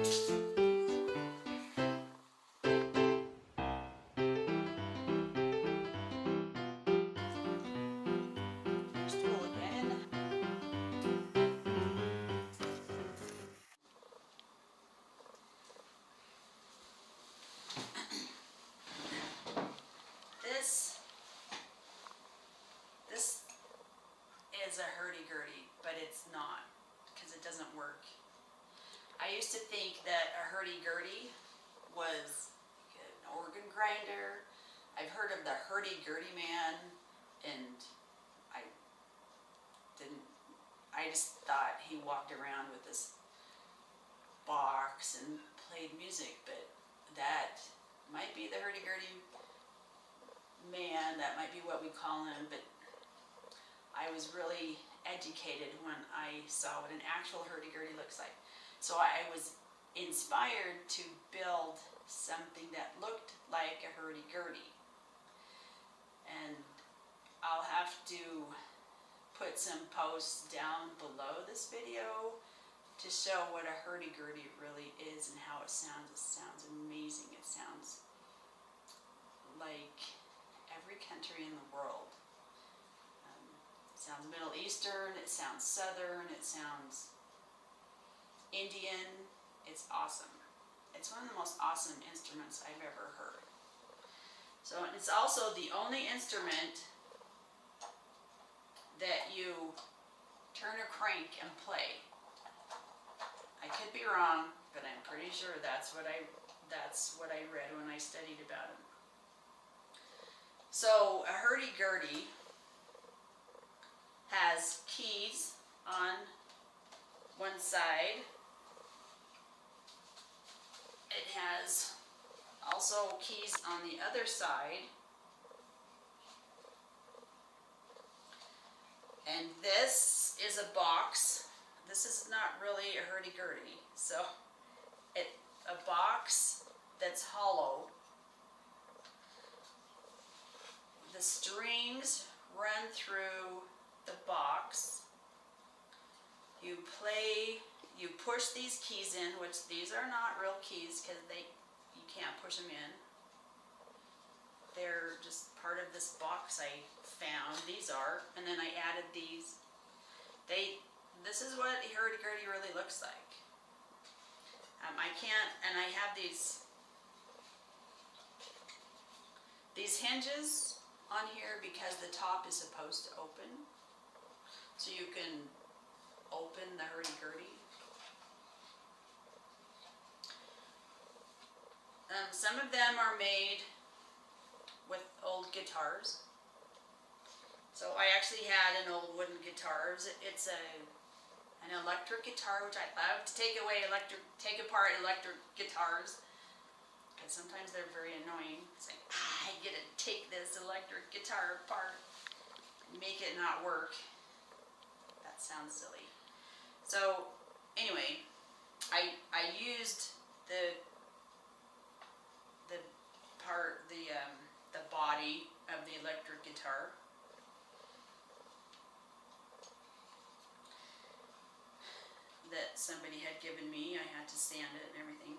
Stool again. This is a hurdy-gurdy, but it's not, because it doesn't work. I used to think that a hurdy-gurdy was an organ grinder. I've heard of the hurdy-gurdy man, and I just thought he walked around with this box and played music, but that might be the hurdy-gurdy man. That might be what we call him, but I was really educated when I saw what an actual hurdy-gurdy looks like. So I was inspired to build something that looked like a hurdy-gurdy. And I'll have to put some posts down below this video to show what a hurdy-gurdy really is and how it sounds. It sounds amazing. It sounds like every country in the world. It sounds Middle Eastern, it sounds Southern, it sounds Indian. It's awesome. It's one of the most awesome instruments I've ever heard. So it's also the only instrument that you turn a crank and play. I could be wrong, but I'm pretty sure that's what I read when I studied about it. So a hurdy-gurdy has keys on one side. It has also keys on the other side. And this is a box. This is not really a hurdy-gurdy. So a box that's hollow. The strings run through the box. You push these keys in, which these are not real keys because you can't push them in. They're just part of this box I found. These are, and then I added these. This is what a hurdy-gurdy really looks like. I have these hinges on here because the top is supposed to open. So you can open the hurdy-gurdy. Some of them are made with old guitars. So I actually had an old wooden guitar. It's an electric guitar, which I love to take apart electric guitars. Because sometimes they're very annoying. It's like, I get to take this electric guitar apart and make it not work. That sounds silly. So anyway, I used the body of the electric guitar. That somebody had given me. I had to sand it and everything.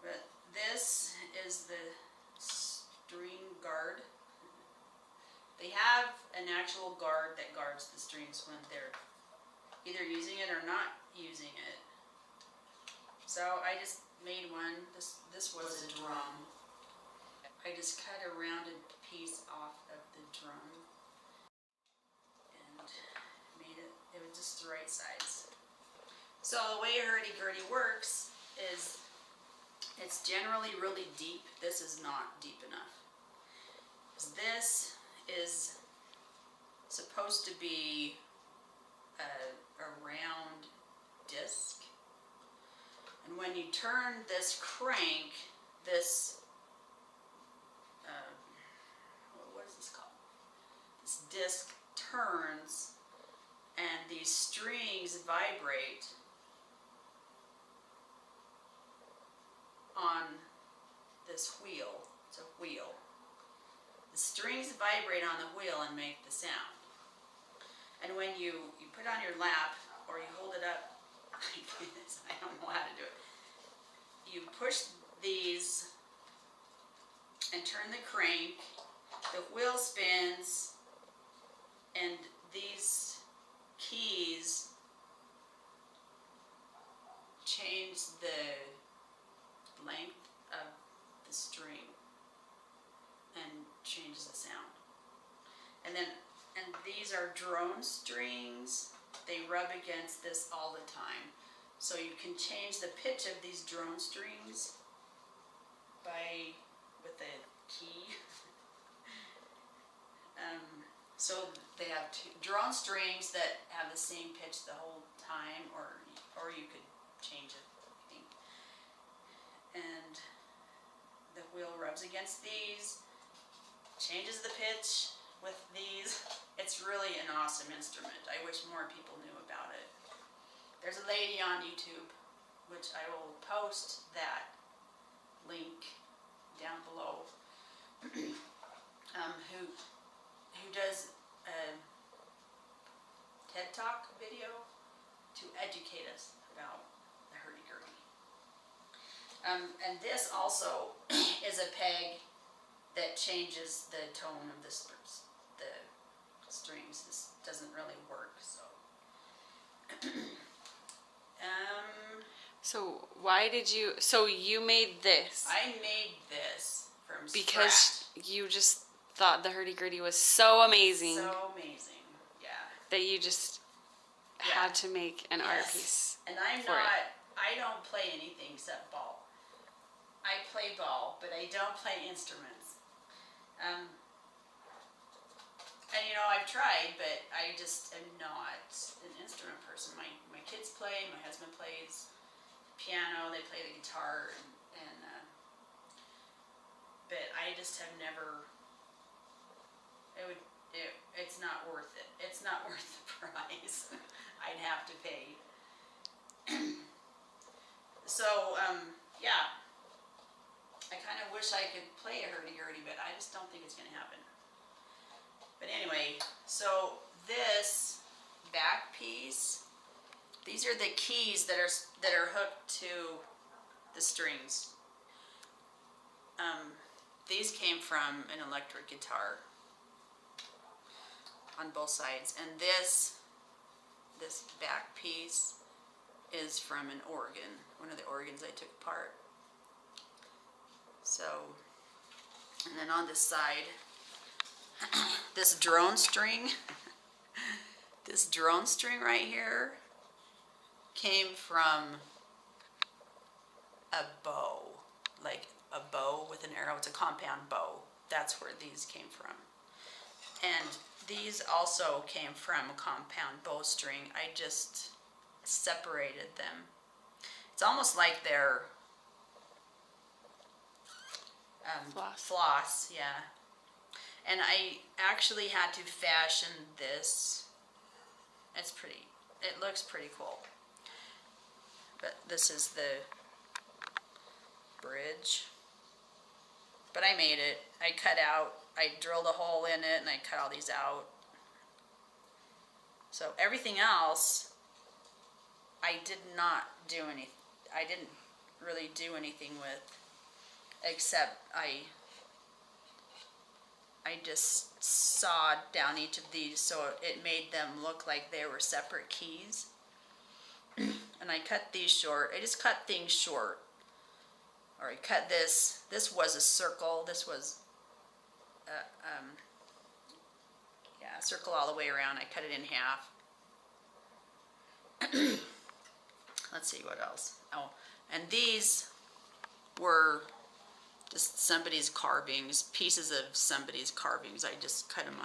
But this is the string guard. They have an actual guard that guards the strings when they're either using it or not using it. So I just made one. This was a drum. I just cut a rounded piece off of the drum and made it was just the right size. So the way a hurdy-gurdy works is it's generally really deep. This is not deep enough. This is supposed to be a round disc. And when you turn this crank, this, what is this called? This disc turns and these strings vibrate on this wheel. It's a wheel. The strings vibrate on the wheel and make the sound. And when you put it on your lap or you hold it up I don't know how to do it. You push these and turn the crank, the wheel spins, and these keys change the length of the string and changes the sound. And these are drone strings. They rub against this all the time. So you can change the pitch of these drone strings with a key. So they have two drone strings that have the same pitch the whole time, or you could change it, I think. And the wheel rubs against these, changes the pitch with these. It's really an awesome instrument. I wish more people knew about it. There's a lady on YouTube, which I will post that link down below, who does a TED Talk video to educate us about the Hurdy Gurdy. And this also is a peg that changes the tone of the strings. This doesn't really work, so. So why did you? So you made this? I made this from because scratch. You just thought the Hurdy Gurdy was so amazing. So amazing, yeah. That you just had to make an art piece. And I don't play anything except ball. I play ball, but I don't play instruments. And I've tried, but I just am not an instrument person. My kids play, my husband plays piano, they play the guitar, but I just have never. It's not worth it. It's not worth the price. I'd have to pay. So yeah, I kind of wish I could play a Hurdy Gurdy, but I just don't think it's going to happen. But anyway, so this back piece, these are the keys that are hooked to the strings. These came from an electric guitar on both sides, and this back piece is from an organ, one of the organs I took apart. So, and then on this side, this drone string right here came from a bow, like a bow with an arrow. It's a compound bow. That's where these came from. And these also came from a compound bowstring. I just separated them. It's almost like they're floss, yeah. And I actually had to fashion this. It looks pretty cool. But this is the bridge. But I made it. I drilled a hole in it and I cut all these out. So everything else, I didn't really do anything with, except I just sawed down each of these so it made them look like they were separate keys. And I cut these short. I just cut things short. Or I cut this. This was a circle. This was a circle all the way around. I cut it in half. Let's see what else. Oh, and these were just somebody's carvings, pieces of somebody's carvings. I just cut them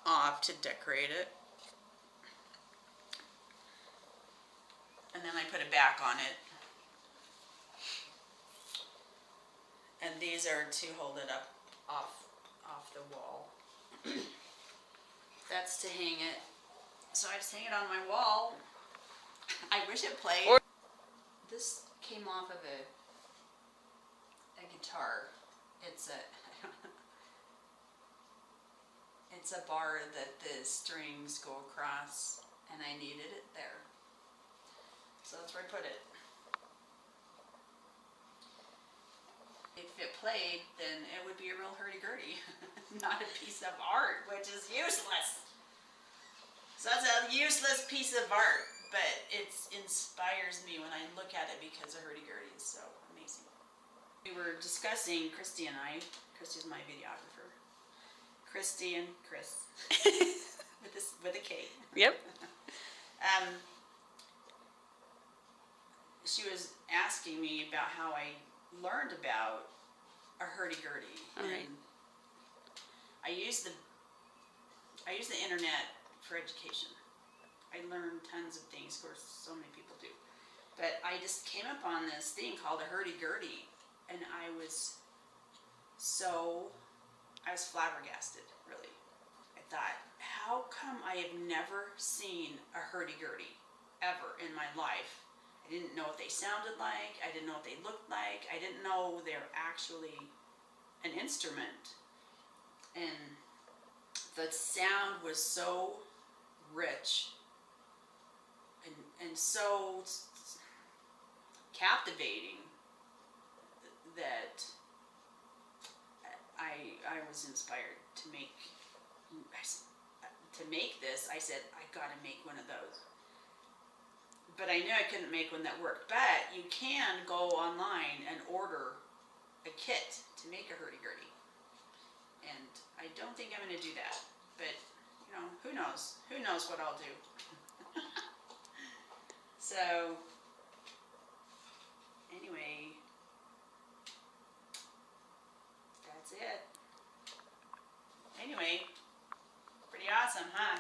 off to decorate it. And then I put a back on it. And these are to hold it up off the wall. That's to hang it. So I just hang it on my wall. I wish it played. This came off of a guitar. It's a bar that the strings go across, and I needed it there. So that's where I put it. If it played, then it would be a real hurdy-gurdy, not a piece of art, which is useless. So that's a useless piece of art, but it inspires me when I look at it because a hurdy-gurdy is so amazing. We were discussing, Christy and I, Christy's my videographer. Christy and Chris, with a K. Yep. She was asking me about how I learned about a hurdy-gurdy. Alright. And I use the internet for education. I learned tons of things, of course so many people do. But I just came up on this thing called a hurdy-gurdy, and I was flabbergasted, really. I thought, how come I have never seen a hurdy-gurdy ever in my life? I didn't know what they sounded like. I didn't know what they looked like. I didn't know they're actually an instrument. And the sound was so rich and so captivating that I was inspired to make this. I said, I gotta make one of those. But I knew I couldn't make one that worked. But you can go online and order a kit to make a hurdy-gurdy. And I don't think I'm going to do that. But, you know, who knows? Who knows what I'll do? So, anyway, that's it. Anyway, pretty awesome, huh?